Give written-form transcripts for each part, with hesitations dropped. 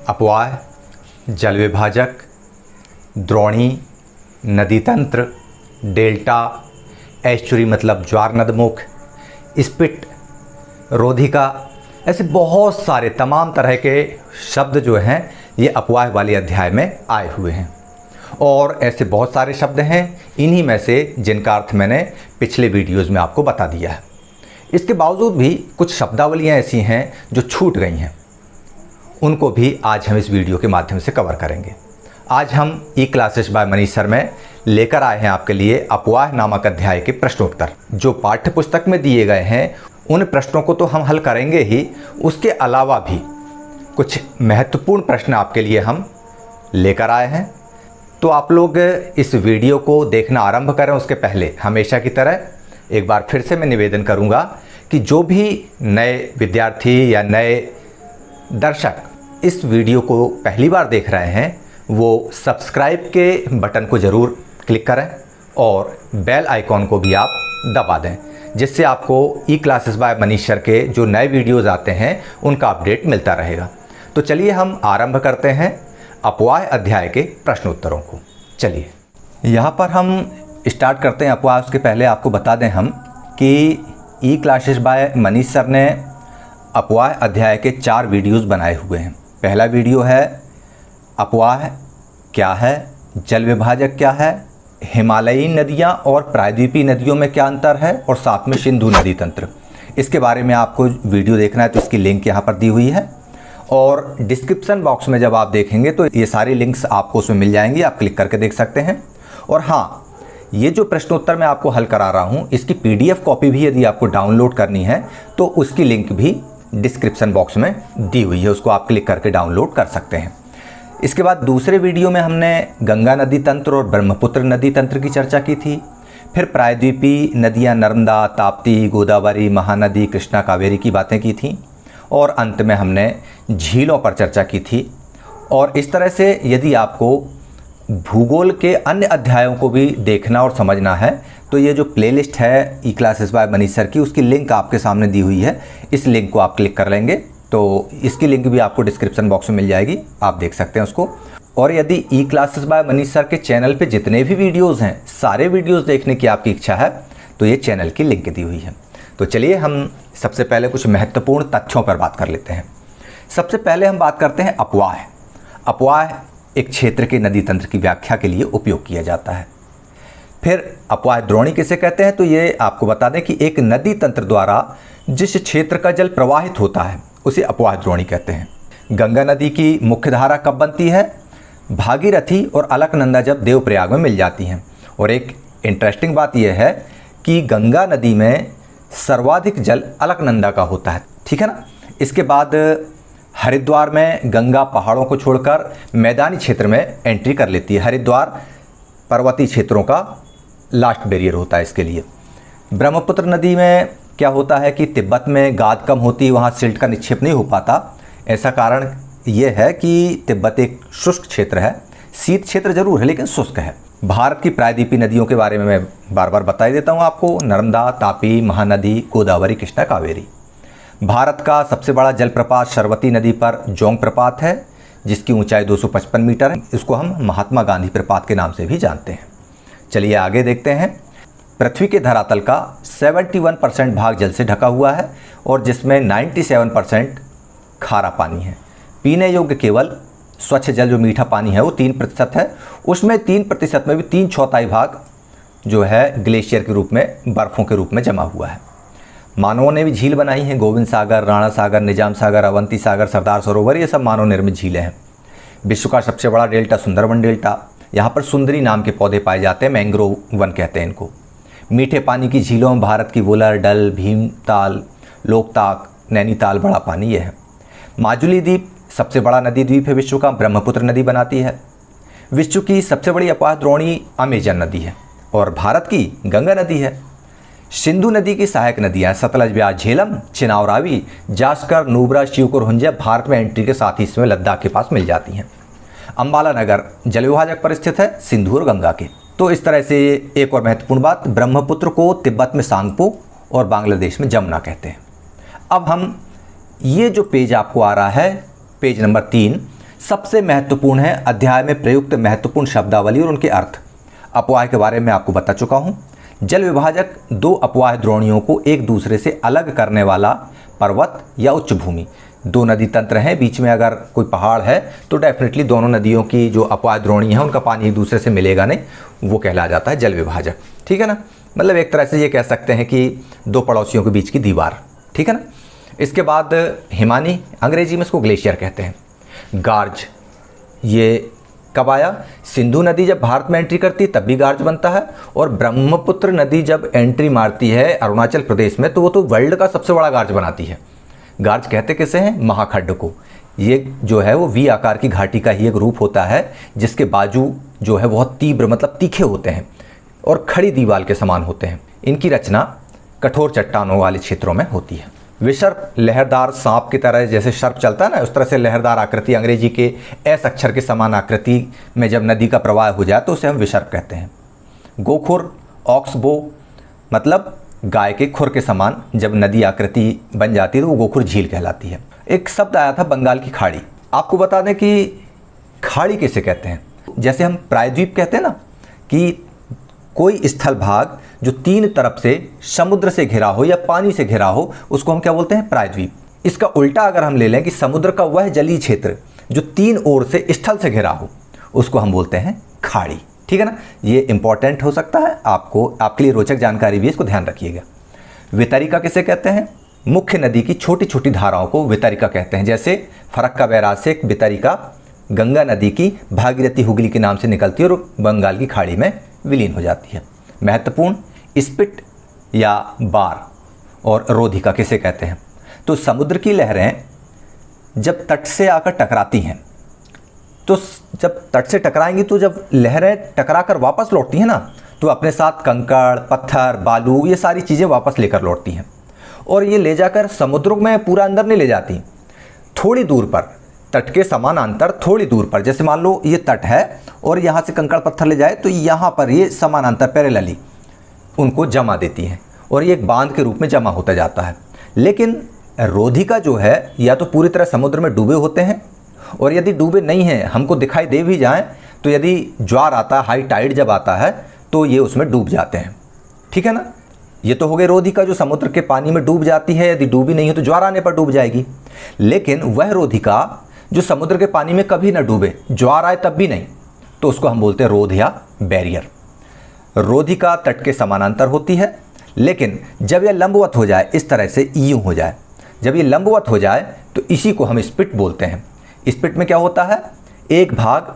अपवाह, जल विभाजक, द्रोणी, नदी तंत्र, डेल्टा, एस्चुरी मतलब ज्वार नदमुख, स्पिट, रोधिका, ऐसे बहुत सारे तमाम तरह के शब्द जो हैं ये अपवाह वाले अध्याय में आए हुए हैं। और ऐसे बहुत सारे शब्द हैं, इन्हीं में से जिनका अर्थ मैंने पिछले वीडियोज़ में आपको बता दिया है। इसके बावजूद भी कुछ शब्दावलियाँ ऐसी हैं जो छूट गई हैं, उनको भी आज हम इस वीडियो के माध्यम से कवर करेंगे। आज हम ई क्लासेस बाय मनीष सर में लेकर आए हैं आपके लिए अपवाह नामक अध्याय के प्रश्नोत्तर। जो पाठ्य पुस्तक में दिए गए हैं उन प्रश्नों को तो हम हल करेंगे ही, उसके अलावा भी कुछ महत्वपूर्ण प्रश्न आपके लिए हम लेकर आए हैं। तो आप लोग इस वीडियो को देखना आरंभ करें उसके पहले हमेशा की तरह एक बार फिर से मैं निवेदन करूंगा कि जो भी नए विद्यार्थी या नए दर्शक इस वीडियो को पहली बार देख रहे हैं वो सब्सक्राइब के बटन को ज़रूर क्लिक करें और बेल आइकॉन को भी आप दबा दें, जिससे आपको ई क्लासेस बाय मनीष सर के जो नए वीडियोज़ आते हैं उनका अपडेट मिलता रहेगा। तो चलिए हम आरंभ करते हैं अपवाह अध्याय के प्रश्नोत्तरों को। चलिए यहाँ पर हम स्टार्ट करते हैं अपवाह। उसके पहले आपको बता दें हम कि ई क्लासेस बाय मनीष सर ने अपवाह अध्याय के 4 वीडियोज़ बनाए हुए हैं। पहला वीडियो है अपवाह क्या है, जल विभाजक क्या है, हिमालयी नदियाँ और प्रायद्वीपीय नदियों में क्या अंतर है, और साथ में सिंधु नदी तंत्र। इसके बारे में आपको वीडियो देखना है तो इसकी लिंक यहाँ पर दी हुई है, और डिस्क्रिप्शन बॉक्स में जब आप देखेंगे तो ये सारी लिंक्स आपको उसमें मिल जाएंगी, आप क्लिक करके देख सकते हैं। और हाँ, ये जो प्रश्नोत्तर मैं आपको हल करा रहा हूँ इसकी PDF कॉपी भी यदि आपको डाउनलोड करनी है तो उसकी लिंक भी डिस्क्रिप्शन बॉक्स में दी हुई है, उसको आप क्लिक करके डाउनलोड कर सकते हैं। इसके बाद दूसरे वीडियो में हमने गंगा नदी तंत्र और ब्रह्मपुत्र नदी तंत्र की चर्चा की थी। फिर प्रायद्वीपीय नदियाँ नर्मदा, ताप्ती, गोदावरी, महानदी, कृष्णा, कावेरी की बातें की थी, और अंत में हमने झीलों पर चर्चा की थी। और इस तरह से यदि आपको भूगोल के अन्य अध्यायों को भी देखना और समझना है तो ये जो प्लेलिस्ट है ई क्लासेस बाय मनीष सर की, उसकी लिंक आपके सामने दी हुई है। इस लिंक को आप क्लिक कर लेंगे तो इसकी लिंक भी आपको डिस्क्रिप्शन बॉक्स में मिल जाएगी, आप देख सकते हैं उसको। और यदि ई क्लासेस बाय मनीष सर के चैनल पे जितने भी वीडियोज़ हैं, सारे वीडियोज़ देखने की आपकी इच्छा है तो ये चैनल की लिंक दी हुई है। तो चलिए हम सबसे पहले कुछ महत्वपूर्ण तथ्यों पर बात कर लेते हैं। सबसे पहले हम बात करते हैं अपवाह। अपवाह एक क्षेत्र के नदी तंत्र की व्याख्या के लिए उपयोग किया जाता है। फिर अपवाह द्रोणी किसे कहते हैं तो ये आपको बता दें कि एक नदी तंत्र द्वारा जिस क्षेत्र का जल प्रवाहित होता है उसे अपवाह द्रोणी कहते हैं। गंगा नदी की मुख्य धारा कब बनती है? भागीरथी और अलकनंदा जब देवप्रयाग में मिल जाती हैं। और एक इंटरेस्टिंग बात यह है कि गंगा नदी में सर्वाधिक जल अलकनंदा का होता है, ठीक है ना। इसके बाद हरिद्वार में गंगा पहाड़ों को छोड़कर मैदानी क्षेत्र में एंट्री कर लेती है। हरिद्वार पर्वतीय क्षेत्रों का लास्ट बैरियर होता है इसके लिए। ब्रह्मपुत्र नदी में क्या होता है कि तिब्बत में गाद कम होती है, वहाँ सिल्ट का निक्षेप नहीं हो पाता। ऐसा कारण ये है कि तिब्बत एक शुष्क क्षेत्र है, शीत क्षेत्र जरूर है लेकिन शुष्क है। भारत की प्रायद्वीपीय नदियों के बारे में मैं बार बार बता ही देता हूँ आपको। नर्मदा, तापी, महानदी, गोदावरी, कृष्णा, कावेरी। भारत का सबसे बड़ा जलप्रपात शरवती नदी पर जोंग प्रपात है, जिसकी ऊंचाई 255 मीटर है। इसको हम महात्मा गांधी प्रपात के नाम से भी जानते हैं। चलिए आगे देखते हैं। पृथ्वी के धरातल का 71% भाग जल से ढका हुआ है और जिसमें 97% खारा पानी है। पीने योग्य केवल स्वच्छ जल जो मीठा पानी है वो 3% है। उसमें 3% में भी 3/4 भाग जो है ग्लेशियर के रूप में, बर्फ़ों के रूप में जमा हुआ है। मानवों ने भी झील बनाई हैं। गोविंद सागर, राणा सागर, निजाम सागर, अवंती सागर, सरदार सरोवर, ये सब मानव निर्मित झीलें हैं। विश्व का सबसे बड़ा डेल्टा सुंदरबन डेल्टा। यहाँ पर सुंदरी नाम के पौधे पाए जाते हैं, मैंग्रोव वन कहते हैं इनको। मीठे पानी की झीलों में भारत की वुलर, डल, भीमताल, लोकताक, नैनीताल बड़ा पानी ये है। माजुली द्वीप सबसे बड़ा नदी द्वीप है विश्व का, ब्रह्मपुत्र नदी बनाती है। विश्व की सबसे बड़ी अपवाह द्रोणी अमेजन नदी है और भारत की गंगा नदी है। सिंधु नदी की सहायक नदियाँ सतलज, ब्यास, झेलम, चिनाव, रावी, जास्कर, नुब्रा, शिवपुर, हुंजा भारत में एंट्री के साथ ही इसमें लद्दाख के पास मिल जाती हैं। अंबाला नगर जल विभाजक पर स्थित है सिंधु और गंगा के। तो इस तरह से एक और महत्वपूर्ण बात, ब्रह्मपुत्र को तिब्बत में सांगपो और बांग्लादेश में जमुना कहते हैं। अब हम ये जो पेज आपको आ रहा है, पेज नंबर 3, सबसे महत्वपूर्ण है अध्याय में प्रयुक्त महत्वपूर्ण शब्दावली और उनके अर्थ। अपवाह के बारे में आपको बता चुका हूँ। जल विभाजक दो अपवाह द्रोणियों को एक दूसरे से अलग करने वाला पर्वत या उच्च भूमि। दो नदी तंत्र हैं, बीच में अगर कोई पहाड़ है तो डेफिनेटली दोनों नदियों की जो अपवाह द्रोणी है उनका पानी एक दूसरे से मिलेगा नहीं, वो कहला जाता है जल विभाजक। ठीक है ना, मतलब एक तरह से ये कह सकते हैं कि दो पड़ोसियों के बीच की दीवार। ठीक है ना। इसके बाद हिमानी, अंग्रेजी में इसको ग्लेशियर कहते हैं। गार्ज, ये कब आया? सिंधु नदी जब भारत में एंट्री करती है तब भी गार्ज बनता है, और ब्रह्मपुत्र नदी जब एंट्री मारती है अरुणाचल प्रदेश में तो वो तो वर्ल्ड का सबसे बड़ा गार्ज बनाती है। गार्ज कहते किसे हैं? महाखड्ड को। ये जो है वो वी आकार की घाटी का ही एक रूप होता है जिसके बाजू जो है बहुत तीव्र मतलब तीखे होते हैं और खड़ी दीवार के समान होते हैं। इनकी रचना कठोर चट्टानों वाले क्षेत्रों में होती है। विसर्प, लहरदार सांप की तरह, जैसे सर्प चलता है ना उस तरह से लहरदार आकृति, अंग्रेजी के एस अक्षर के समान आकृति में जब नदी का प्रवाह हो जाए तो उसे हम विसर्प कहते हैं। गोखुर, ऑक्सबो, मतलब गाय के खुर के समान जब नदी आकृति बन जाती है तो वो गोखुर झील कहलाती है। एक शब्द आया था बंगाल की खाड़ी। आपको बता दें कि खाड़ी किसे कहते हैं? जैसे हम प्रायद्वीप कहते हैं ना, कि कोई स्थल भाग जो तीन तरफ से समुद्र से घिरा हो या पानी से घिरा हो उसको हम क्या बोलते हैं? प्रायद्वीप। इसका उल्टा अगर हम ले लें कि समुद्र का वह जलीय क्षेत्र जो तीन ओर से स्थल से घिरा हो उसको हम बोलते हैं खाड़ी। ठीक है ना, ये इंपॉर्टेंट हो सकता है आपको, आपके लिए रोचक जानकारी भी, इसको ध्यान रखिएगा। वितरिका किसे कहते हैं? मुख्य नदी की छोटी छोटी धाराओं को वितरिका कहते हैं। जैसे फरक्का बैराज से एक वितरिका गंगा नदी की भागीरथी हुगली के नाम से निकलती है और बंगाल की खाड़ी में विलीन हो जाती है। महत्वपूर्ण, स्पिट या बार और रोधिका किसे कहते हैं? तो समुद्र की लहरें जब तट से आकर टकराती हैं तो जब तट से टकराएंगी तो जब लहरें टकरा कर वापस लौटती हैं ना तो अपने साथ कंकड़, पत्थर, बालू, ये सारी चीज़ें वापस लेकर लौटती हैं। और ये ले जाकर समुद्र में पूरा अंदर नहीं ले जाती, थोड़ी दूर पर, तट के समानांतर थोड़ी दूर पर, जैसे मान लो ये तट है और यहाँ से कंकड़ पत्थर ले जाए तो यहाँ पर ये समानांतर पैरेलली उनको जमा देती हैं और ये एक बांध के रूप में जमा होता जाता है। लेकिन रोधिका जो है या तो पूरी तरह समुद्र में डूबे होते हैं, और यदि डूबे नहीं हैं, हमको दिखाई दे भी जाएं तो यदि ज्वार आता है, हाई टाइड जब आता है तो ये उसमें डूब जाते हैं। ठीक है ना, ये तो हो गई रोधिका जो समुद्र के पानी में डूब जाती है, यदि डूबी नहीं है तो ज्वार आने पर डूब जाएगी। लेकिन वह रोधिका जो समुद्र के पानी में कभी ना डूबे, ज्वार आए तब भी नहीं, तो उसको हम बोलते हैं रोध या बैरियर। रोधिका तट के समानांतर होती है, लेकिन जब यह लंबवत हो जाए, इस तरह से यूं हो जाए, जब ये लंबवत हो जाए तो इसी को हम स्पिट बोलते हैं। स्पिट में क्या होता है? एक भाग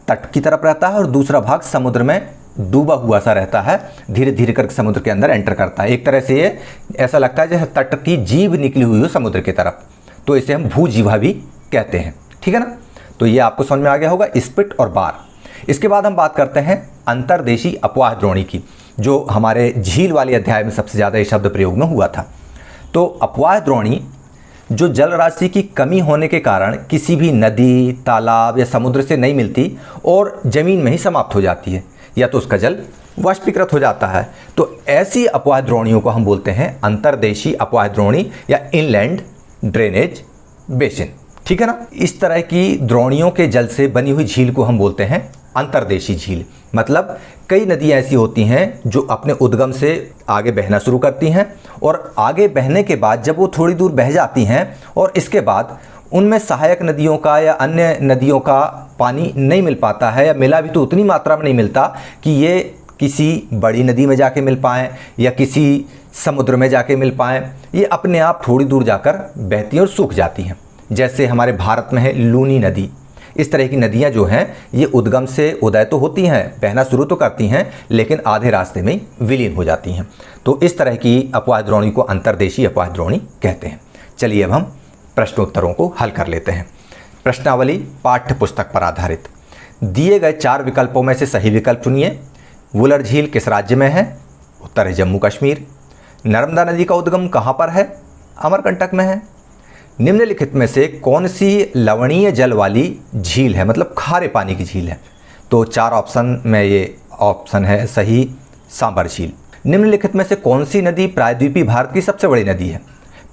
तट की तरफ रहता है और दूसरा भाग समुद्र में डूबा हुआ सा रहता है, धीरे धीरे करके समुद्र के अंदर एंटर करता है। एक तरह से ये ऐसा लगता है जैसे तट की जीभ निकली हुई हो समुद्र की तरफ, तो इसे हम भूजीवा भी कहते हैं। ठीक है ना, तो ये आपको समझ में आ गया होगा, स्पिट और बार। इसके बाद हम बात करते हैं अंतर्देशीय अपवाह द्रोणी की, जो हमारे झील वाले अध्याय में सबसे ज़्यादा ये शब्द प्रयोग में हुआ था। तो अपवाह द्रोणी जो जल राशि की कमी होने के कारण किसी भी नदी, तालाब या समुद्र से नहीं मिलती और ज़मीन में ही समाप्त हो जाती है, या तो उसका जल वाष्पीकृत हो जाता है, तो ऐसी अपवाह द्रोणियों को हम बोलते हैं अंतर्देशीय अपवाह द्रोणी या इनलैंड ड्रेनेज बेसिन। ठीक है ना, इस तरह की द्रोणियों के जल से बनी हुई झील को हम बोलते हैं अंतर्देशीय झील। मतलब कई नदियाँ ऐसी होती हैं जो अपने उद्गम से आगे बहना शुरू करती हैं और आगे बहने के बाद जब वो थोड़ी दूर बह जाती हैं और इसके बाद उनमें सहायक नदियों का या अन्य नदियों का पानी नहीं मिल पाता है, या मिला भी तो उतनी मात्रा में नहीं मिलता कि ये किसी बड़ी नदी में जाके मिल पाएँ या किसी समुद्र में जाके मिल पाएँ। ये अपने आप थोड़ी दूर जाकर बहती हैं और सूख जाती हैं। जैसे हमारे भारत में है लूनी नदी। इस तरह की नदियाँ जो हैं ये उद्गम से उदय तो होती हैं, बहना शुरू तो करती हैं, लेकिन आधे रास्ते में विलीन हो जाती हैं। तो इस तरह की अपवाह द्रोणी को अंतर्देशीय अपवाह द्रोणी कहते हैं। चलिए अब हम प्रश्नोत्तरों को हल कर लेते हैं। प्रश्नावली पाठ्य पुस्तक पर आधारित। दिए गए 4 विकल्पों में से सही विकल्प चुनिए। वुलर झील किस राज्य में है? उत्तर है जम्मू कश्मीर। नर्मदा नदी का उद्गम कहाँ पर है? अमरकंटक में है। निम्नलिखित में से कौन सी लवणीय जल वाली झील है, मतलब खारे पानी की झील है? तो 4 ऑप्शन में ये ऑप्शन है सही, सांबर झील। निम्नलिखित में से कौन सी नदी प्रायद्वीपीय भारत की सबसे बड़ी नदी है?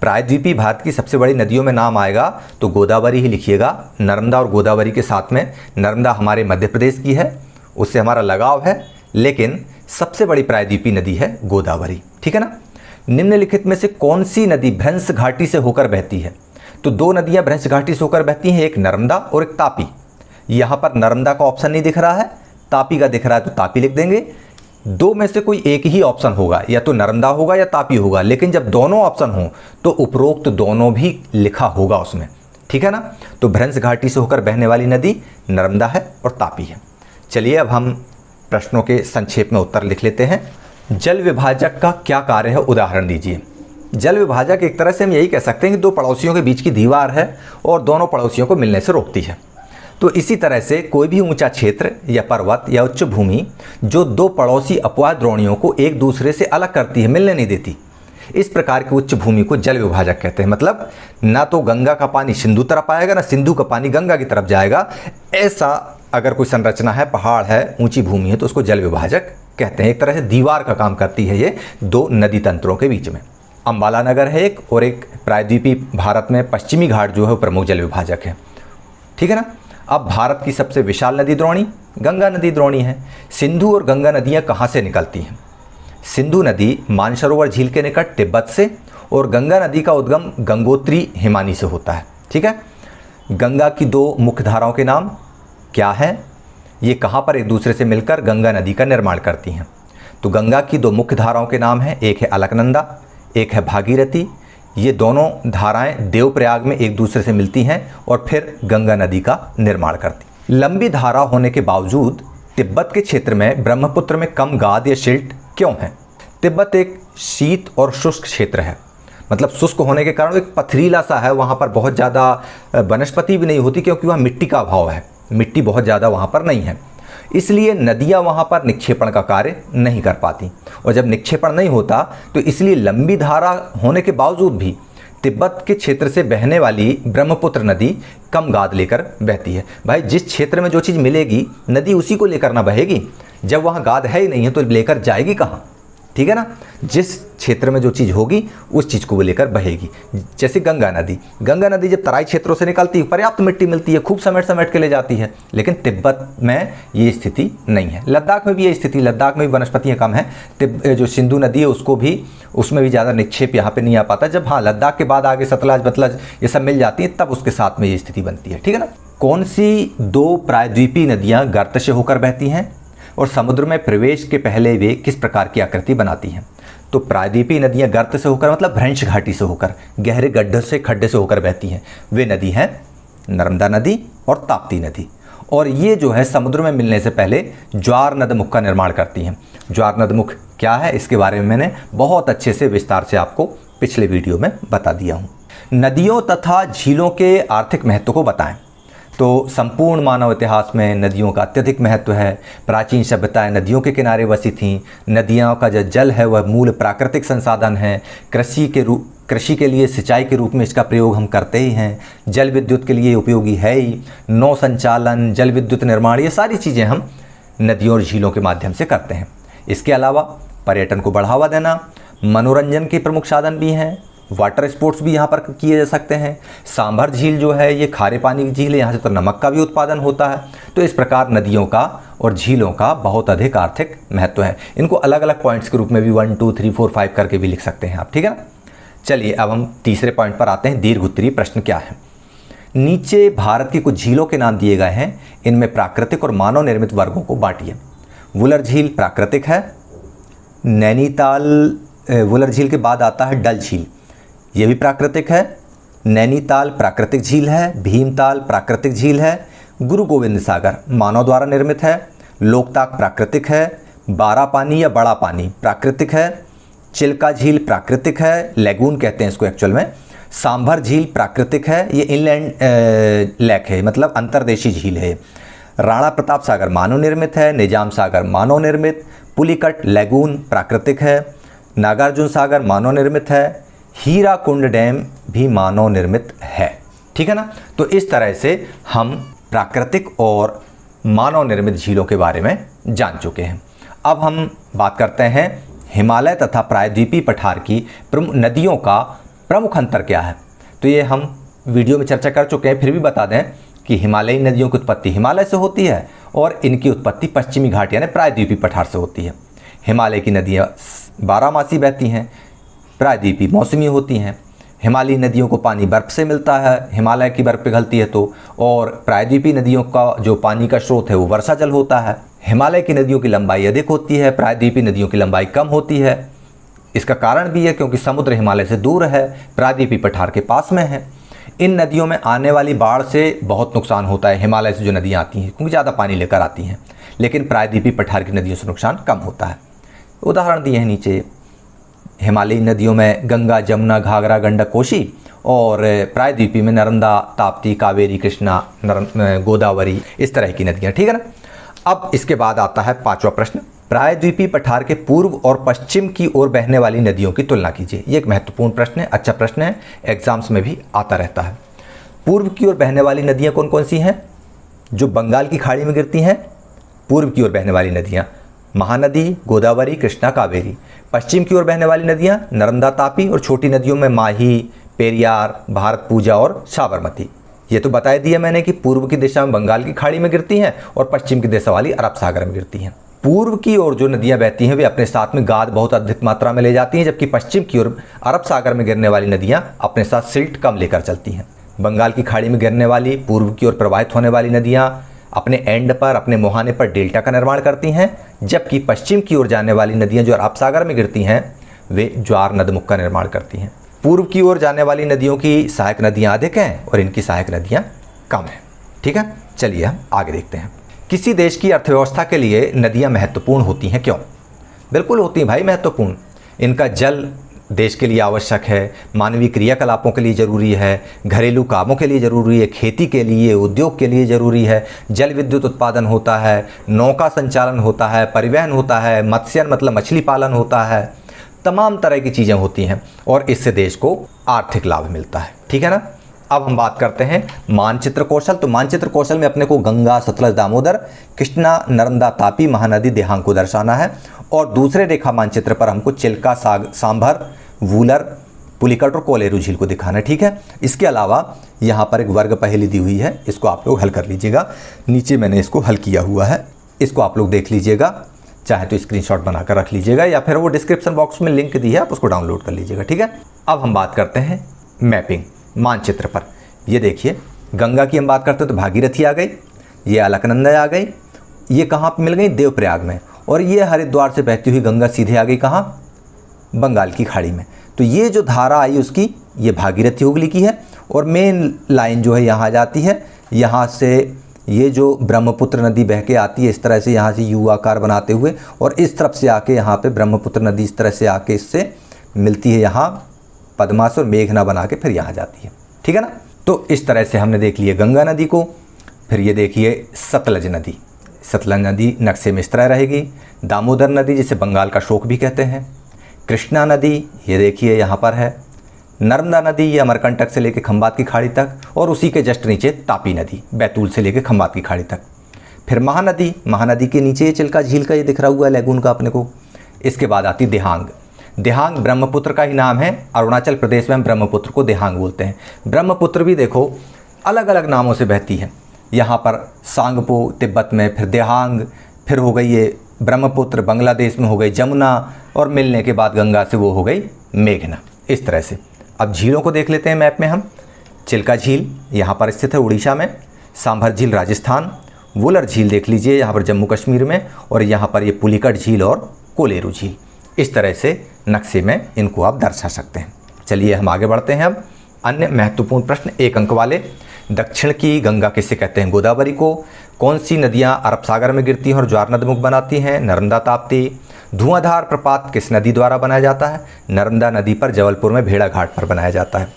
प्रायद्वीपीय भारत की सबसे बड़ी नदियों में नाम आएगा तो गोदावरी ही लिखिएगा। नर्मदा और गोदावरी के साथ में, नर्मदा हमारे मध्य प्रदेश की है, उससे हमारा लगाव है, लेकिन सबसे बड़ी प्रायद्वीपीय नदी है गोदावरी। ठीक है ना। निम्नलिखित में से कौन सी नदी भ्रंश घाटी से होकर बहती है? तो दो नदियां भ्रंश घाटी से होकर बहती हैं, एक नर्मदा और एक तापी। यहाँ पर नर्मदा का ऑप्शन नहीं दिख रहा है, तापी का दिख रहा है, तो तापी लिख देंगे। दो में से कोई एक ही ऑप्शन होगा, या तो नर्मदा होगा या तापी होगा, लेकिन जब दोनों ऑप्शन हो तो उपरोक्त दोनों भी लिखा होगा उसमें। ठीक है ना। तो भ्रंश घाटी से होकर बहने वाली नदी नर्मदा है और तापी है। चलिए अब हम प्रश्नों के संक्षेप में उत्तर लिख लेते हैं। जल विभाजक का क्या कार्य है, उदाहरण दीजिए। जल विभाजक एक तरह से हम यही कह सकते हैं कि दो पड़ोसियों के बीच की दीवार है और दोनों पड़ोसियों को मिलने से रोकती है। तो इसी तरह से कोई भी ऊंचा क्षेत्र या पर्वत या उच्च भूमि जो दो पड़ोसी अपवाह द्रोणियों को एक दूसरे से अलग करती है, मिलने नहीं देती, इस प्रकार की उच्च भूमि को जल विभाजक कहते हैं। मतलब ना तो गंगा का पानी सिंधु तरफ आएगा, ना सिंधु का पानी गंगा की तरफ जाएगा। ऐसा अगर कोई संरचना है, पहाड़ है, ऊंची भूमि है, तो उसको जल विभाजक कहते हैं। एक तरह से दीवार का काम करती है ये दो नदी तंत्रों के बीच में। अंबाला नगर है एक, और एक प्रायद्वीपीय भारत में पश्चिमी घाट जो है वो प्रमुख जल विभाजक है। ठीक है ना। अब भारत की सबसे विशाल नदी द्रोणी गंगा नदी द्रोणी है। सिंधु और गंगा नदियाँ कहाँ से निकलती हैं? सिंधु नदी मानसरोवर झील के निकट तिब्बत से, और गंगा नदी का उद्गम गंगोत्री हिमानी से होता है। ठीक है। गंगा की दो मुख्य धाराओं के नाम क्या हैं? ये कहाँ पर एक दूसरे से मिलकर गंगा नदी का निर्माण करती हैं? तो गंगा की दो मुख्य धाराओं के नाम हैं, एक है अलकनंदा, एक है भागीरथी। ये दोनों धाराएं देवप्रयाग में एक दूसरे से मिलती हैं और फिर गंगा नदी का निर्माण करती। लंबी धारा होने के बावजूद तिब्बत के क्षेत्र में ब्रह्मपुत्र में कम गाद या शिल्ट क्यों है? तिब्बत एक शीत और शुष्क क्षेत्र है। मतलब शुष्क होने के कारण एक पथरीला सा है, वहाँ पर बहुत ज़्यादा वनस्पति भी नहीं होती, क्योंकि वहाँ मिट्टी का अभाव है, मिट्टी बहुत ज़्यादा वहाँ पर नहीं है। इसलिए नदियाँ वहाँ पर निक्षेपण का कार्य नहीं कर पाती, और जब निक्षेपण नहीं होता तो इसलिए लंबी धारा होने के बावजूद भी तिब्बत के क्षेत्र से बहने वाली ब्रह्मपुत्र नदी कम गाद लेकर बहती है। भाई जिस क्षेत्र में जो चीज़ मिलेगी नदी उसी को लेकर ना बहेगी। जब वहाँ गाद है ही नहीं है तो लेकर जाएगी कहाँ? ठीक है ना। जिस क्षेत्र में जो चीज़ होगी उस चीज़ को वो लेकर बहेगी। जैसे गंगा नदी जब तराई क्षेत्रों से निकलती है, पर्याप्त मिट्टी मिलती है, खूब समेट समेट के ले जाती है, लेकिन तिब्बत में ये स्थिति नहीं है। लद्दाख में भी ये स्थिति, लद्दाख में भी वनस्पतियाँ कम हैं। जो सिंधु नदी है उसमें भी ज़्यादा निक्षेप यहाँ पे नहीं आ पाता। जब हाँ लद्दाख के बाद आगे सतलज बतलज ये सब मिल जाती है, तब उसके साथ में ये स्थिति बनती है। ठीक है ना। कौन सी दो प्रायद्वीपीय नदियाँ गर्त से होकर बहती हैं और समुद्र में प्रवेश के पहले वे किस प्रकार की आकृति बनाती हैं? तो प्रायद्वीपीय नदियाँ गर्त से होकर मतलब भ्रंश घाटी से होकर, गहरे गड्ढे से खड्डे से होकर बहती हैं। वे नदी हैं नर्मदा नदी और ताप्ती नदी। और ये जो है समुद्र में मिलने से पहले ज्वार नदमुख का निर्माण करती हैं। ज्वार नदमुख क्या है, इसके बारे में मैंने बहुत अच्छे से विस्तार से आपको पिछले वीडियो में बता दिया हूँ। नदियों तथा झीलों के आर्थिक महत्व को बताएं। तो संपूर्ण मानव इतिहास में नदियों का अत्यधिक महत्व है। प्राचीन सभ्यताएं नदियों के किनारे बसी थीं। नदियों का जो जल है वह मूल प्राकृतिक संसाधन है। कृषि के लिए सिंचाई के रूप में इसका प्रयोग हम करते ही हैं। जल विद्युत के लिए उपयोगी है ही। नौ संचालन, जल विद्युत निर्माण, ये सारी चीज़ें हम नदियों और झीलों के माध्यम से करते हैं। इसके अलावा पर्यटन को बढ़ावा देना, मनोरंजन के प्रमुख साधन भी हैं। वाटर स्पोर्ट्स भी यहाँ पर किए जा सकते हैं। सांभर झील जो है ये खारे पानी की झील है, यहाँ से तो नमक का भी उत्पादन होता है। तो इस प्रकार नदियों का और झीलों का बहुत अधिक आर्थिक महत्व है। इनको अलग अलग पॉइंट्स के रूप में भी 1 2 3 4 5 करके भी लिख सकते हैं आप। ठीक है ना। चलिए अब हम तीसरे पॉइंट पर आते हैं। दीर्घ उत्तरीय प्रश्न क्या है? नीचे भारत की कुछ झीलों के नाम दिए गए हैं, इनमें प्राकृतिक और मानव निर्मित वर्गों को बांटिए। वुलर झील प्राकृतिक है। नैनीताल, वुलर झील के बाद आता है डल झील, ये भी प्राकृतिक है। नैनीताल प्राकृतिक झील है। भीमताल प्राकृतिक झील है। गुरु गोविंद सागर मानव द्वारा निर्मित है। लोकताक प्राकृतिक है। बारा पानी या बड़ा पानी प्राकृतिक है। चिल्का झील प्राकृतिक है, लेगून कहते हैं इसको एक्चुअल में। सांभर झील प्राकृतिक है, ये इनलैंड लेक है, मतलब अंतर्देशीय झील है। राणा प्रताप सागर मानव निर्मित है। निजाम सागर मानव निर्मित। पुलिकट लेगून प्राकृतिक है। नागार्जुन सागर मानव निर्मित है। हीराकुंड डैम भी मानव निर्मित है। ठीक है ना। तो इस तरह से हम प्राकृतिक और मानव निर्मित झीलों के बारे में जान चुके हैं। अब हम बात करते हैं हिमालय तथा प्रायद्वीपीय पठार की प्रमुख नदियों का प्रमुख अंतर क्या है, तो ये हम वीडियो में चर्चा कर चुके हैं, फिर भी बता दें कि हिमालयी नदियों की उत्पत्ति हिमालय से होती है और इनकी उत्पत्ति पश्चिमी घाट यानी प्रायद्वीपीय पठार से होती है। हिमालय की नदियाँ 12 मासी बहती हैं, प्रायद्वीपीय मौसमी होती हैं। हिमालयी नदियों को पानी बर्फ़ से मिलता है, हिमालय की बर्फ़ पिघलती है तो, और प्रायद्वीपीय नदियों का जो पानी का स्रोत है वो वर्षा जल होता है। हिमालय की नदियों की लंबाई अधिक होती है, प्रायद्वीपीय नदियों की लंबाई कम होती है। इसका कारण भी है क्योंकि समुद्र हिमालय से दूर है, प्रायद्वीपीय पठार के पास में है। इन नदियों में आने वाली बाढ़ से बहुत नुकसान होता है हिमालय से जो नदियाँ आती हैं, क्योंकि ज़्यादा पानी लेकर आती हैं, लेकिन प्रायद्वीपीय पठार की नदियों से नुकसान कम होता है। उदाहरण दिए हैं नीचे। हिमालयी नदियों में गंगा, जमुना, घाघरा, गंडक, कोसी, और प्रायद्वीपीय में नर्मदा, ताप्ती, कावेरी, कृष्णा, गोदावरी, इस तरह की नदियाँ। ठीक है ना। अब इसके बाद आता है 5वां प्रश्न, प्रायद्वीपीय पठार के पूर्व और पश्चिम की ओर बहने वाली नदियों की तुलना कीजिए। ये एक महत्वपूर्ण प्रश्न है, अच्छा प्रश्न है, एग्जाम्स में भी आता रहता है। पूर्व की ओर बहने वाली नदियाँ कौन कौन सी हैं? जो बंगाल की खाड़ी में गिरती हैं, पूर्व की ओर बहने वाली नदियाँ महानदी, गोदावरी, कृष्णा, कावेरी। पश्चिम की ओर बहने वाली नदियाँ नर्मदा, तापी, और छोटी नदियों में माही, पेरियार, भारतपूजा और साबरमती। ये तो बता दिया मैंने कि पूर्व की दिशा में बंगाल की खाड़ी में गिरती हैं और पश्चिम की दिशा वाली अरब सागर में गिरती हैं। पूर्व की ओर जो नदियां बहती हैं वे अपने साथ में गाद बहुत अधिक मात्रा में ले जाती हैं, जबकि पश्चिम की ओर अरब सागर में गिरने वाली नदियां अपने साथ सिल्ट कम लेकर चलती हैं। बंगाल की खाड़ी में गिरने वाली पूर्व की ओर प्रवाहित होने वाली नदियां अपने एंड पर, अपने मुहाने पर डेल्टा का निर्माण करती हैं, जबकि पश्चिम की ओर जाने वाली नदियां जो अरब सागर में गिरती हैं वे ज्वार नदमुख का निर्माण करती हैं। पूर्व की ओर जाने वाली नदियों की सहायक नदियाँ अधिक हैं और इनकी सहायक नदियाँ कम हैं। ठीक है, चलिए हम आगे देखते हैं। किसी देश की अर्थव्यवस्था के लिए नदियाँ महत्वपूर्ण होती हैं, क्यों? बिल्कुल होती हैं भाई महत्वपूर्ण। इनका जल देश के लिए आवश्यक है, मानवीय क्रियाकलापों के लिए ज़रूरी है, घरेलू कामों के लिए ज़रूरी है, खेती के लिए, उद्योग के लिए ज़रूरी है, जल विद्युत उत्पादन होता है, नौका संचालन होता है, परिवहन होता है, मत्स्यन मतलब मछली पालन होता है, तमाम तरह की चीज़ें होती हैं और इससे देश को आर्थिक लाभ मिलता है। ठीक है ना। अब हम बात करते हैं मानचित्र कौशल। तो मानचित्र कौशल में अपने को गंगा, सतलज, दामोदर, कृष्णा, नर्मदा, तापी, महानदी, देहांग को दर्शाना है, और दूसरे रेखा मानचित्र पर हमको चिल्का, सांभर, वूलर, पुलिकट और कोलेरू झील को दिखाना है। ठीक है। इसके अलावा यहाँ पर एक वर्ग पहेली दी हुई है, इसको आप लोग हल कर लीजिएगा। नीचे मैंने इसको हल किया हुआ है, इसको आप लोग देख लीजिएगा, चाहे तो स्क्रीनशॉट बनाकर रख लीजिएगा या फिर वो डिस्क्रिप्शन बॉक्स में लिंक दी है, आप उसको डाउनलोड कर लीजिएगा। ठीक है। अब हम बात करते हैं मैपिंग मानचित्र पर। ये देखिए, गंगा की हम बात करते हैं तो भागीरथी आ गई, ये अलकनंदा आ गई, ये कहाँ पर मिल गई? देवप्रयाग में। और ये हरिद्वार से बहती हुई गंगा सीधे आ गई कहाँ? बंगाल की खाड़ी में। तो ये जो धारा आई उसकी, ये भागीरथी हुगली की है, और मेन लाइन जो है यहाँ आ जाती है। यहाँ से ये जो ब्रह्मपुत्र नदी बह के आती है इस तरह से, यहाँ से यू आकार बनाते हुए, और इस तरफ से आके यहाँ पे ब्रह्मपुत्र नदी इस तरह से आके इससे मिलती है यहाँ पद्मा से, और मेघना बना के फिर यहाँ जाती है। ठीक है ना। तो इस तरह से हमने देख लिया गंगा नदी को। फिर ये देखिए सतलज नदी। सतलज नदी नक्शे में इस तरह रहेगी। दामोदर नदी जिसे बंगाल का शोक भी कहते हैं। कृष्णा नदी ये देखिए यहाँ पर है। नर्मदा नदी ये अमरकंटक से लेकर खंबात की खाड़ी तक, और उसी के जस्ट नीचे तापी नदी बैतूल से लेकर खंबात की खाड़ी तक। फिर महानदी, महानदी के नीचे ये चिल्का झील का ये दिख रहा हुआ है लैगून का अपने को। इसके बाद आती देहांग। देहांग ब्रह्मपुत्र का ही नाम है, अरुणाचल प्रदेश में हम ब्रह्मपुत्र को देहांग बोलते हैं। ब्रह्मपुत्र भी देखो अलग अलग नामों से बहती है। यहाँ पर सांगपो तिब्बत में, फिर देहांग, फिर हो गई ये ब्रह्मपुत्र, बांग्लादेश में हो गई जमुना, और मिलने के बाद गंगा से वो हो गई मेघना। इस तरह से अब झीलों को देख लेते हैं मैप में हम। चिल्का झील यहाँ पर स्थित है उड़ीसा में, सांभर झील राजस्थान, वुलर झील देख लीजिए यहाँ पर जम्मू कश्मीर में, और यहाँ पर ये पुलिकट झील और कोलेरू झील। इस तरह से नक्शे में इनको आप दर्शा सकते हैं। चलिए हम आगे बढ़ते हैं। अब अन्य महत्वपूर्ण प्रश्न 1 अंक वाले। दक्षिण की गंगा किसे कहते हैं? गोदावरी को। कौन सी नदियाँ अरब सागर में गिरती हैं और ज्वार नदमुख बनाती हैं? नर्मदा, ताप्ती। धुआंधार प्रपात किस नदी द्वारा बनाया जाता है? नर्मदा नदी पर, जबलपुर में भेड़ा घाट पर बनाया जाता है।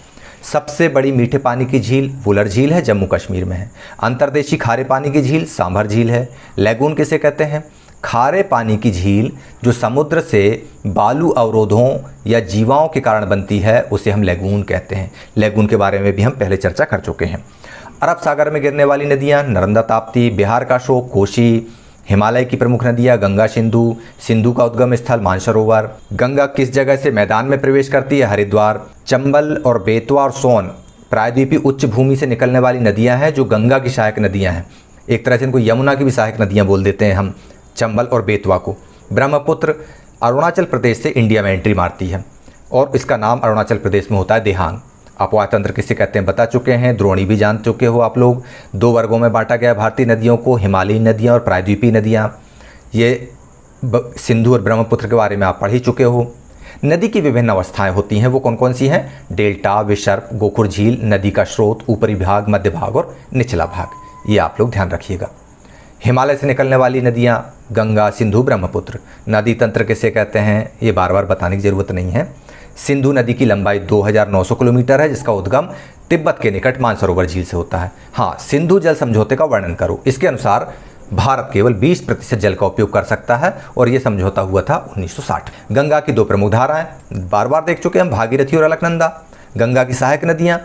सबसे बड़ी मीठे पानी की झील वुलर झील है, जम्मू कश्मीर में है। अंतर्देशीय खारे पानी की झील सांभर झील है। लैगून किसे कहते हैं? खारे पानी की झील जो समुद्र से बालू अवरोधों या जीवाओं के कारण बनती है उसे हम लैगून कहते हैं। लैगून के बारे में भी हम पहले चर्चा कर चुके हैं। अरब सागर में गिरने वाली नदियाँ नर्मदा, ताप्ती, बिहार का शोक कोसी, हिमालय की प्रमुख नदियाँ गंगा सिंधु, सिंधु का उद्गम स्थल मानसरोवर। गंगा किस जगह से मैदान में प्रवेश करती है? हरिद्वार। चंबल और बेतवा और सोन प्रायद्वीपीय उच्च भूमि से निकलने वाली नदियाँ हैं जो गंगा की सहायक नदियाँ हैं। एक तरह से इनको यमुना की भी सहायक नदियाँ बोल देते हैं हम, चंबल और बेतवा को। ब्रह्मपुत्र अरुणाचल प्रदेश से इंडिया में एंट्री मारती है और इसका नाम अरुणाचल प्रदेश में होता है देहांग। अपवाह तंत्र किसे कहते हैं बता चुके हैं, द्रोणी भी जान चुके हो आप लोग। 2 वर्गों में बांटा गया भारतीय नदियों को, हिमालयी नदियाँ और प्रायद्वीपीय नदियाँ। ये सिंधु और ब्रह्मपुत्र के बारे में आप पढ़ ही चुके हो। नदी की विभिन्न अवस्थाएं होती हैं, वो कौन कौन सी हैं? डेल्टा, विसर्प, गोखुर झील, नदी का स्रोत, ऊपरी भाग, मध्य भाग और निचला भाग। ये आप लोग ध्यान रखिएगा। हिमालय से निकलने वाली नदियाँ गंगा, सिंधु, ब्रह्मपुत्र। नदी तंत्र किसे कहते हैं ये बार बार बताने की ज़रूरत नहीं है। सिंधु नदी की लंबाई 2900 किलोमीटर है, जिसका उद्गम तिब्बत के निकट मानसरोवर झील से होता है। हाँ, सिंधु जल समझौते का वर्णन करो। इसके अनुसार भारत केवल 20% जल का उपयोग कर सकता है और ये समझौता हुआ था 1960। गंगा की 2 प्रमुख धाराएं बार बार देख चुके हम, भागीरथी और अलकनंदा। गंगा की सहायक नदियां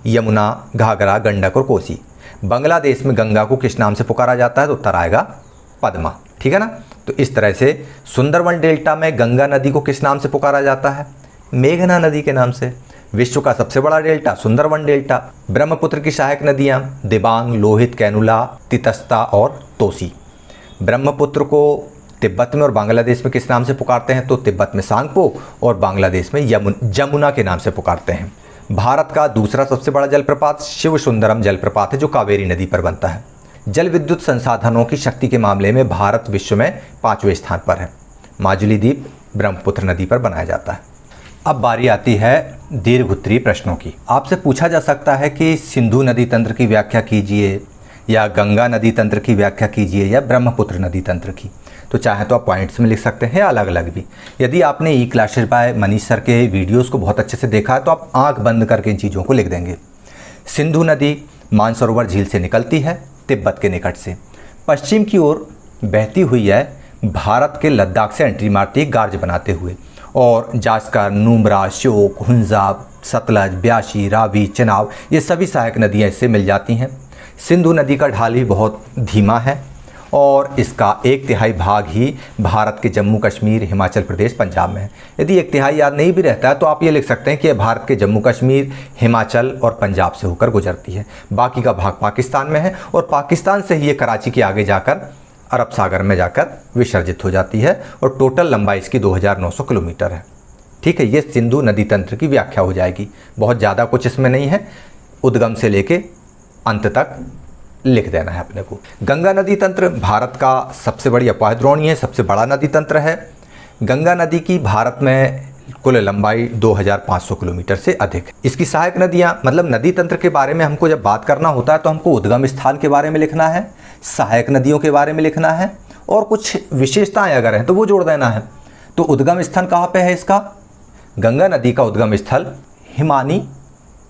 यमुना, घाघरा, गंडक और कोसी। बांग्लादेश में गंगा को किस नाम से पुकारा जाता है? तो उत्तर आएगा पद्मा। ठीक है ना। तो इस तरह से सुंदरवन डेल्टा में गंगा नदी को किस नाम से पुकारा जाता है? मेघना नदी के नाम से। विश्व का सबसे बड़ा डेल्टा सुंदरवन डेल्टा। ब्रह्मपुत्र की सहायक नदियां दिबांग, लोहित, कैनुला, तितस्ता और तोसी। ब्रह्मपुत्र को तिब्बत में और बांग्लादेश में किस नाम से पुकारते हैं? तो तिब्बत में सांगपो और बांग्लादेश में जमुना के नाम से पुकारते हैं। भारत का दूसरा सबसे बड़ा जलप्रपात शिव सुंदरम जलप्रपात है जो कावेरी नदी पर बनता है। जल विद्युत संसाधनों की शक्ति के मामले में भारत विश्व में 5वें स्थान पर है। माजुली द्वीप ब्रह्मपुत्र नदी पर बनाया जाता है। अब बारी आती है दीर्घ उत्तरीय प्रश्नों की। आपसे पूछा जा सकता है कि सिंधु नदी तंत्र की व्याख्या कीजिए, या गंगा नदी तंत्र की व्याख्या कीजिए, या ब्रह्मपुत्र नदी तंत्र की। तो चाहे तो आप पॉइंट्स में लिख सकते हैं, अलग अलग भी। यदि आपने ई क्लासेस बाय मनीष सर के वीडियोस को बहुत अच्छे से देखा है तो आप आंख बंद करके इन चीज़ों को लिख देंगे। सिंधु नदी मानसरोवर झील से निकलती है तिब्बत के निकट से, पश्चिम की ओर बहती हुई है, भारत के लद्दाख से एंट्री मारती है गार्ज बनाते हुए, और जास्कर, नुब्रा, श्योक, हुंजा, सतलज, ब्यासी, रावी, चनाब ये सभी सहायक नदियाँ इससे मिल जाती हैं। सिंधु नदी का ढाल भी बहुत धीमा है और इसका 1/3 भाग ही भारत के जम्मू कश्मीर, हिमाचल प्रदेश, पंजाब में है। यदि 1/3 याद नहीं भी रहता है तो आप ये लिख सकते हैं कि भारत के जम्मू कश्मीर, हिमाचल और पंजाब से होकर गुजरती है। बाकी का भाग पाकिस्तान में है और पाकिस्तान से ही ये कराची के आगे जाकर अरब सागर में जाकर विसर्जित हो जाती है और टोटल लंबाई इसकी 2900 किलोमीटर है। ठीक है, ये सिंधु नदी तंत्र की व्याख्या हो जाएगी। बहुत ज़्यादा कुछ इसमें नहीं है, उद्गम से लेके अंत तक लिख देना है अपने को। गंगा नदी तंत्र भारत का सबसे बड़ी अपवाह है, सबसे बड़ा नदी तंत्र है। गंगा नदी की भारत में कुल लंबाई 2500 किलोमीटर से अधिक है। इसकी सहायक नदियाँ, मतलब नदी तंत्र के बारे में हमको जब बात करना होता है तो हमको उद्गम स्थान के बारे में लिखना है, सहायक नदियों के बारे में लिखना है और कुछ विशेषताएं अगर हैं तो वो जोड़ देना है। तो उद्गम स्थान कहाँ पे है इसका? गंगा नदी का उद्गम स्थल हिमानी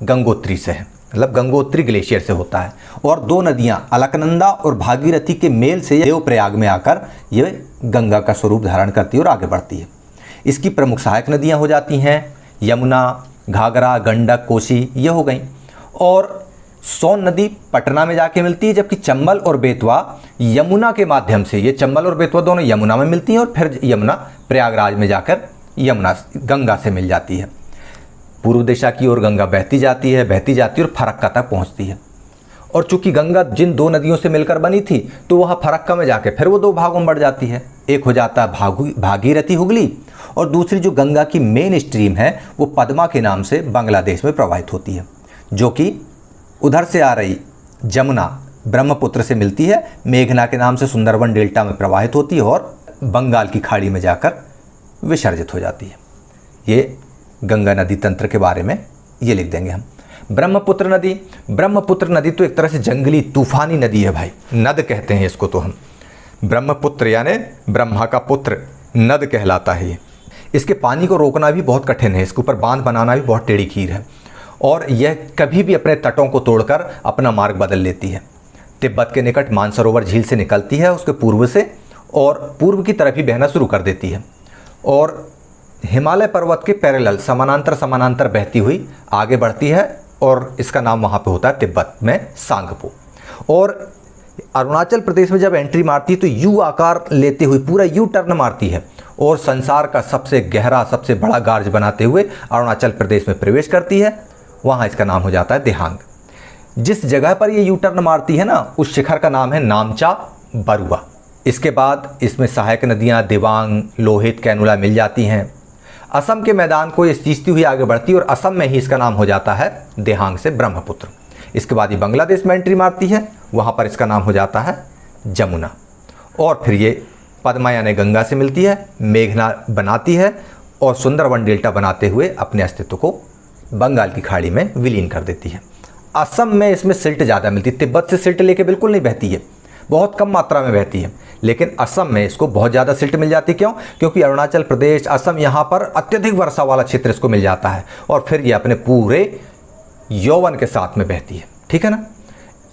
गंगोत्री से है, मतलब गंगोत्री ग्लेशियर से होता है। और 2 नदियां अलकनंदा और भागीरथी के मेल से देवप्रयाग में आकर ये गंगा का स्वरूप धारण करती है और आगे बढ़ती है। इसकी प्रमुख सहायक नदियां हो जाती हैं यमुना, घाघरा, गंडक, कोसी, ये हो गई। और सोन नदी पटना में जाके मिलती है, जबकि चंबल और बेतवा यमुना के माध्यम से, ये चंबल और बेतवा दोनों यमुना में मिलती हैं और फिर यमुना प्रयागराज में जाकर यमुना गंगा से मिल जाती है। पूर्व दिशा की ओर गंगा बहती जाती है और फरक्का तक पहुंचती है। और चूंकि गंगा जिन 2 नदियों से मिलकर बनी थी तो वह फरक्का में जाके फिर वो 2 भागों में बढ़ जाती है। एक हो जाता है भागीरथी हुगली और दूसरी जो गंगा की मेन स्ट्रीम है वो पद्मा के नाम से बांग्लादेश में प्रवाहित होती है, जो कि उधर से आ रही जमुना ब्रह्मपुत्र से मिलती है, मेघना के नाम से सुंदरवन डेल्टा में प्रवाहित होती है और बंगाल की खाड़ी में जाकर विसर्जित हो जाती है। ये गंगा नदी तंत्र के बारे में ये लिख देंगे हम। ब्रह्मपुत्र नदी तो एक तरह से जंगली तूफानी नदी है भाई, नद कहते हैं इसको तो हम। ब्रह्मपुत्र यानी ब्रह्मा का पुत्र, नद कहलाता है ये। इसके पानी को रोकना भी बहुत कठिन है, इसके ऊपर बांध बनाना भी बहुत टेढ़ी खीर है और यह कभी भी अपने तटों को तोड़कर अपना मार्ग बदल लेती है। तिब्बत के निकट मानसरोवर झील से निकलती है उसके पूर्व से और पूर्व की तरफ ही बहना शुरू कर देती है और हिमालय पर्वत के पैरेलल समानांतर बहती हुई आगे बढ़ती है और इसका नाम वहाँ पे होता है तिब्बत में सांगपो। और अरुणाचल प्रदेश में जब एंट्री मारती है तो यू आकार लेते हुए पूरा यू टर्न मारती है और संसार का सबसे गहरा, सबसे बड़ा गार्ज बनाते हुए अरुणाचल प्रदेश में प्रवेश करती है। वहाँ इसका नाम हो जाता है देहांग। जिस जगह पर ये यू टर्न मारती है ना, उस शिखर का नाम है नामचा बरुआ। इसके बाद इसमें सहायक नदियाँ दिबांग, लोहित, कैनुला मिल जाती हैं। असम के मैदान को ये सींचती हुई आगे बढ़ती है और असम में ही इसका नाम हो जाता है देहांग से ब्रह्मपुत्र। इसके बाद ये बांग्लादेश में एंट्री मारती है, वहाँ पर इसका नाम हो जाता है जमुना। और फिर ये पद्मा यानी गंगा से मिलती है, मेघना बनाती है और सुंदरवन डेल्टा बनाते हुए अपने अस्तित्व को बंगाल की खाड़ी में विलीन कर देती है। असम में इसमें सिल्ट ज़्यादा मिलती है। तिब्बत से सिल्ट लेके बिल्कुल नहीं बहती है, बहुत कम मात्रा में बहती है, लेकिन असम में इसको बहुत ज़्यादा सिल्ट मिल जाती है। क्यों? क्योंकि अरुणाचल प्रदेश, असम, यहाँ पर अत्यधिक वर्षा वाला क्षेत्र इसको मिल जाता है और फिर ये अपने पूरे यौवन के साथ में बहती है। ठीक है ना।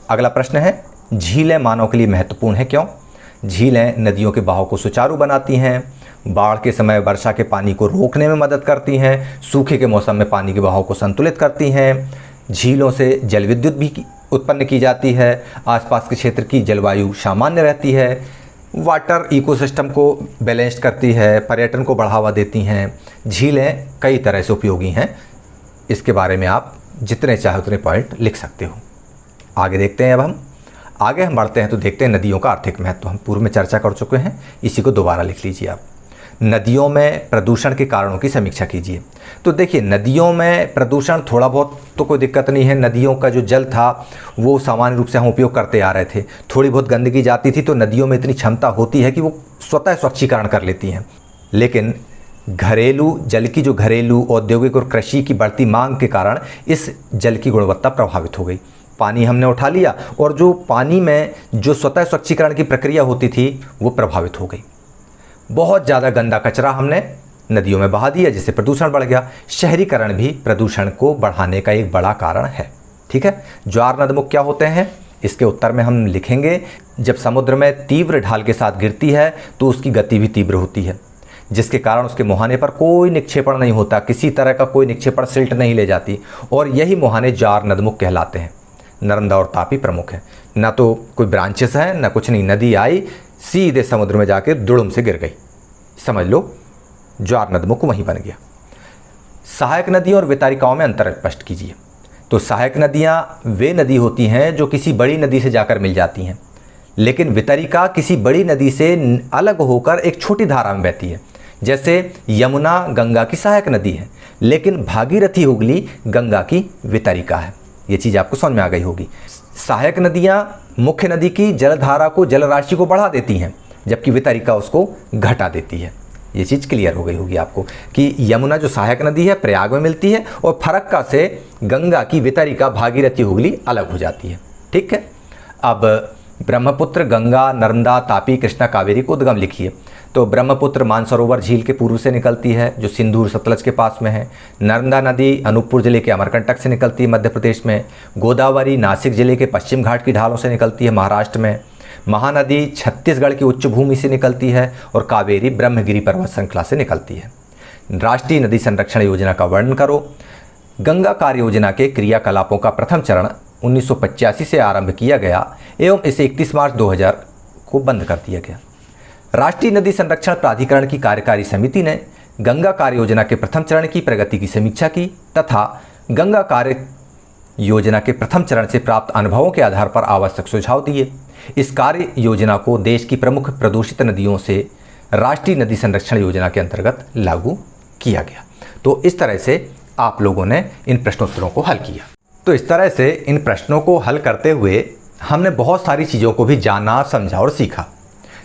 अगला प्रश्न है, झीलें मानव के लिए महत्वपूर्ण है क्यों? झीलें नदियों के बहाव को सुचारू बनाती हैं, बाढ़ के समय वर्षा के पानी को रोकने में मदद करती हैं, सूखे के मौसम में पानी के बहाव को संतुलित करती हैं, झीलों से जल विद्युत भी उत्पन्न की जाती है, आसपास के क्षेत्र की जलवायु सामान्य रहती है, वाटर इकोसिस्टम को बैलेंस्ड करती है, पर्यटन को बढ़ावा देती हैं। झीलें कई तरह से उपयोगी हैं, इसके बारे में आप जितने चाहे उतने पॉइंट लिख सकते हो। आगे देखते हैं। अब हम आगे बढ़ते हैं तो देखते हैं नदियों का आर्थिक महत्व। हम पूर्व में चर्चा कर चुके हैं, इसी को दोबारा लिख लीजिए आप। नदियों में प्रदूषण के कारणों की समीक्षा कीजिए। तो देखिए, नदियों में प्रदूषण थोड़ा बहुत तो कोई दिक्कत नहीं है। नदियों का जो जल था वो सामान्य रूप से हम उपयोग करते आ रहे थे। थोड़ी बहुत गंदगी जाती थी तो नदियों में इतनी क्षमता होती है कि वो स्वतः स्वच्छीकरण कर लेती हैं। लेकिन घरेलू जल की, जो घरेलू औद्योगिक और कृषि की बढ़ती मांग के कारण इस जल की गुणवत्ता प्रभावित हो गई। पानी हमने उठा लिया और जो पानी में जो स्वतः स्वच्छीकरण की प्रक्रिया होती थी वो प्रभावित हो गई। बहुत ज़्यादा गंदा कचरा हमने नदियों में बहा दिया, जिससे प्रदूषण बढ़ गया। शहरीकरण भी प्रदूषण को बढ़ाने का एक बड़ा कारण है। ठीक है। ज्वार नदमुख क्या होते हैं? इसके उत्तर में हम लिखेंगे, जब समुद्र में तीव्र ढाल के साथ गिरती है तो उसकी गति भी तीव्र होती है, जिसके कारण उसके मुहाने पर कोई निक्षेपण नहीं होता, किसी तरह का कोई निक्षेपण सिल्ट नहीं ले जाती, और यही मुहाने ज्वार नदमुख कहलाते हैं। नर्मदा और तापी प्रमुख है। ना तो कोई ब्रांचेस हैं ना कुछ नहीं, नदी आई सीधे समुद्र में जाकर दुड़ुम से गिर गई, समझ लो ज्वार नदमुख वहीं बन गया। सहायक नदियों और वितरिकाओं में अंतर स्पष्ट कीजिए। तो सहायक नदियाँ वे नदी होती हैं जो किसी बड़ी नदी से जाकर मिल जाती हैं, लेकिन वितरिका किसी बड़ी नदी से अलग होकर एक छोटी धारा में बहती है। जैसे यमुना गंगा की सहायक नदी है, लेकिन भागीरथी हुगली गंगा की वितरिका है। ये चीज़ आपको समझ में आ गई होगी। सहायक नदियाँ मुख्य नदी की जलधारा को, जल राशि को बढ़ा देती हैं, जबकि वितरिका उसको घटा देती है। ये चीज़ क्लियर हो गई होगी आपको कि यमुना जो सहायक नदी है प्रयाग में मिलती है और फरक्का से गंगा की वितरिका भागीरथी हुगली अलग हो जाती है। ठीक है। अब ब्रह्मपुत्र, गंगा, नर्मदा, तापी, कृष्णा, कावेरी को उद्गम लिखिए। तो ब्रह्मपुत्र मानसरोवर झील के पूर्व से निकलती है जो सिंधु सतलज के पास में है। नर्मदा नदी अनूपपुर जिले के अमरकंटक से निकलती है मध्य प्रदेश में। गोदावरी नासिक जिले के पश्चिम घाट की ढालों से निकलती है महाराष्ट्र में। महानदी छत्तीसगढ़ की उच्च भूमि से निकलती है और कावेरी ब्रह्मगिरी पर्वत श्रृंखला से निकलती है। राष्ट्रीय नदी संरक्षण योजना का वर्णन करो। गंगा कार्य योजना के क्रियाकलापों का प्रथम चरण 1985 से आरंभ किया गया एवं इसे 31 मार्च 2000 को बंद कर दिया गया। राष्ट्रीय नदी संरक्षण प्राधिकरण की कार्यकारी समिति ने गंगा कार्य योजना के प्रथम चरण की प्रगति की समीक्षा की तथा गंगा कार्य योजना के प्रथम चरण से प्राप्त अनुभवों के आधार पर आवश्यक सुझाव दिए। इस कार्य योजना को देश की प्रमुख प्रदूषित नदियों से राष्ट्रीय नदी संरक्षण योजना के अंतर्गत लागू किया गया। तो इस तरह से आप लोगों ने इन प्रश्नोत्तरों को हल किया। तो इस तरह से इन प्रश्नों को हल करते हुए हमने बहुत सारी चीज़ों को भी जाना, समझा और सीखा।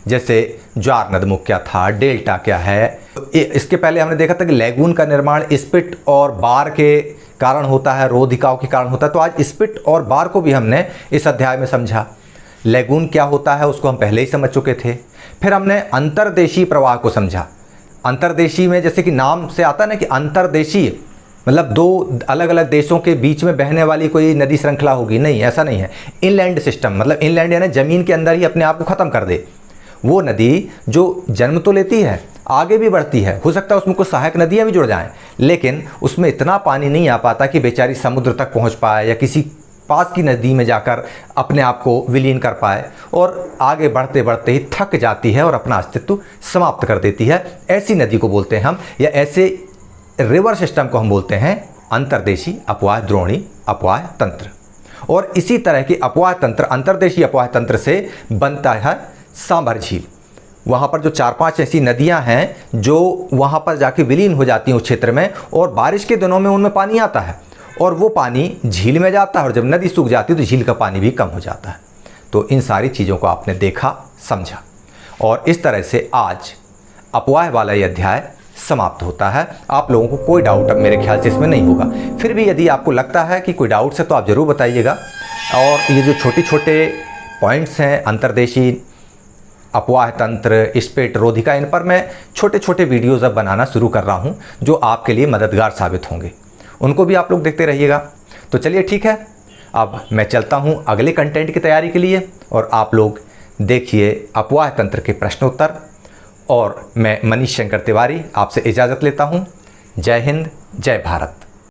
जैसे ज्वार नदमुख क्या था, डेल्टा क्या है। इसके पहले हमने देखा था कि लैगून का निर्माण स्पिट और बार के कारण होता है, रोधिकाओं के कारण होता है। तो आज स्पिट और बार को भी हमने इस अध्याय में समझा। लैगून क्या होता है उसको हम पहले ही समझ चुके थे। फिर हमने अंतर्देशीय प्रवाह को समझा। अंतर्देशीय में जैसे कि नाम से आता है ना कि अंतर्देशीय मतलब दो अलग अलग देशों के बीच में बहने वाली कोई नदी श्रृंखला होगी, नहीं, ऐसा नहीं है। इनलैंड सिस्टम मतलब इनलैंड यानी ज़मीन के अंदर ही अपने आप को ख़त्म कर दे। वो नदी जो जन्म तो लेती है, आगे भी बढ़ती है, हो सकता है उसमें कुछ सहायक नदियाँ भी जुड़ जाएं, लेकिन उसमें इतना पानी नहीं आ पाता कि बेचारी समुद्र तक पहुँच पाए या किसी पास की नदी में जाकर अपने आप को विलीन कर पाए और आगे बढ़ते बढ़ते ही थक जाती है और अपना अस्तित्व समाप्त कर देती है, ऐसी नदी को बोलते हैं हम, या ऐसे रिवर सिस्टम को हम बोलते हैं अंतर्देशीय अपवाह द्रोणी अपवाह तंत्र। और इसी तरह की अपवाह तंत्र, अंतर्देशीय अपवाह तंत्र से बनता है सांभर झील। वहाँ पर जो 4-5 ऐसी नदियाँ हैं जो वहाँ पर जाके विलीन हो जाती हैं उस क्षेत्र में, और बारिश के दिनों में उनमें पानी आता है और वो पानी झील में जाता है, और जब नदी सूख जाती है तो झील का पानी भी कम हो जाता है। तो इन सारी चीज़ों को आपने देखा, समझा, और इस तरह से आज अपवाह वाला ये अध्याय समाप्त होता है। आप लोगों को कोई डाउट अब मेरे ख्याल से इसमें नहीं होगा। फिर भी यदि आपको लगता है कि कोई डाउट्स है तो आप ज़रूर बताइएगा। और ये जो छोटे छोटे पॉइंट्स हैं, अंतर्देशीय अपवाह तंत्र, स्पिट, रोधिका, इन पर मैं छोटे छोटे वीडियोज़ अब बनाना शुरू कर रहा हूँ जो आपके लिए मददगार साबित होंगे। उनको भी आप लोग देखते रहिएगा। तो चलिए ठीक है, अब मैं चलता हूँ अगले कंटेंट की तैयारी के लिए, और आप लोग देखिए अपवाह तंत्र के प्रश्नोत्तर। और मैं मनीष शंकर तिवारी आपसे इजाज़त लेता हूँ। जय हिंद, जय भारत।